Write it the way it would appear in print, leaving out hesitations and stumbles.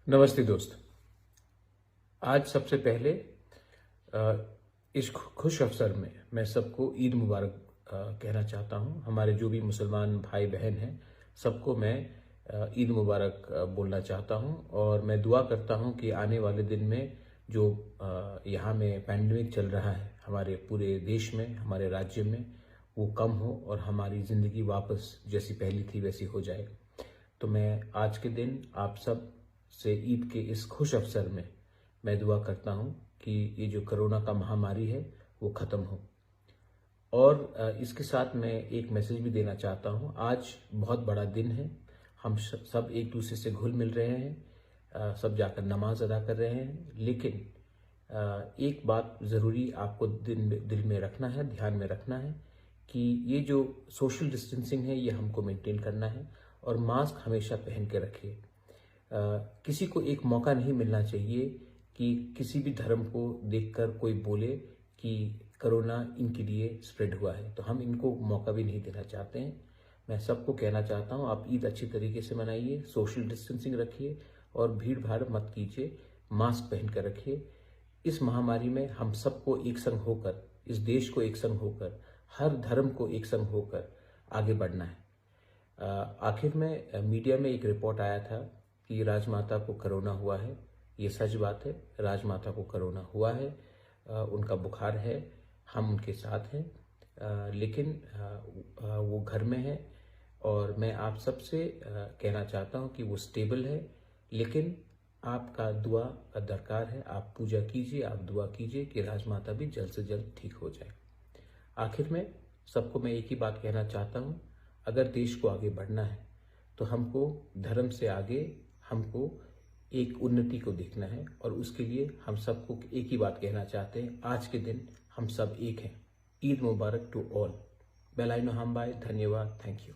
नमस्ते दोस्त। आज सबसे पहले इस खुश अवसर में मैं सबको ईद मुबारक कहना चाहता हूं। हमारे जो भी मुसलमान भाई बहन हैं सबको मैं ईद मुबारक बोलना चाहता हूं और मैं दुआ करता हूं कि आने वाले दिन में जो यहाँ में पैंडेमिक चल रहा है हमारे पूरे देश में, हमारे राज्य में, वो कम हो और हमारी ज़िंदगी वापस जैसी पहली थी वैसी हो जाए। तो मैं आज के दिन आप सब से ईद के इस खुश अवसर में मैं दुआ करता हूं कि ये जो कोरोना का महामारी है वो ख़त्म हो। और इसके साथ मैं एक मैसेज भी देना चाहता हूं। आज बहुत बड़ा दिन है, हम सब एक दूसरे से घुल मिल रहे हैं, सब जाकर नमाज अदा कर रहे हैं, लेकिन एक बात ज़रूरी आपको दिल में रखना है, ध्यान में रखना है कि ये जो सोशल डिस्टेंसिंग है ये हमको मेंटेन करना है और मास्क हमेशा पहन के रखिए। किसी को एक मौका नहीं मिलना चाहिए कि किसी भी धर्म को देखकर कोई बोले कि कोरोना इनके लिए स्प्रेड हुआ है, तो हम इनको मौका भी नहीं देना चाहते हैं। मैं सबको कहना चाहता हूं आप ईद अच्छी तरीके से मनाइए, सोशल डिस्टेंसिंग रखिए और भीड़ भाड़ मत कीजिए, मास्क पहन कर रखिए। इस महामारी में हम सबको एक संग होकर, इस देश को एक संग होकर, हर धर्म को एक संग होकर आगे बढ़ना है। आखिर में मीडिया में एक रिपोर्ट आया था कि राजमाता को कोरोना हुआ है। ये सच बात है, राजमाता को कोरोना हुआ है, उनका बुखार है, हम उनके साथ हैं, लेकिन वो घर में है और मैं आप सबसे कहना चाहता हूं कि वो स्टेबल है, लेकिन आपका दुआ का दरकार है। आप पूजा कीजिए, आप दुआ कीजिए कि राजमाता भी जल्द से जल्द ठीक हो जाए। आखिर में सबको मैं एक ही बात कहना चाहता हूं, अगर देश को आगे बढ़ना है तो हमको धर्म से आगे हमको एक उन्नति को देखना है और उसके लिए हम सबको एक ही बात कहना चाहते हैं, आज के दिन हम सब एक हैं। ईद मुबारक टू ऑल। बेलाइनो हम बाय, धन्यवाद, थैंक यू।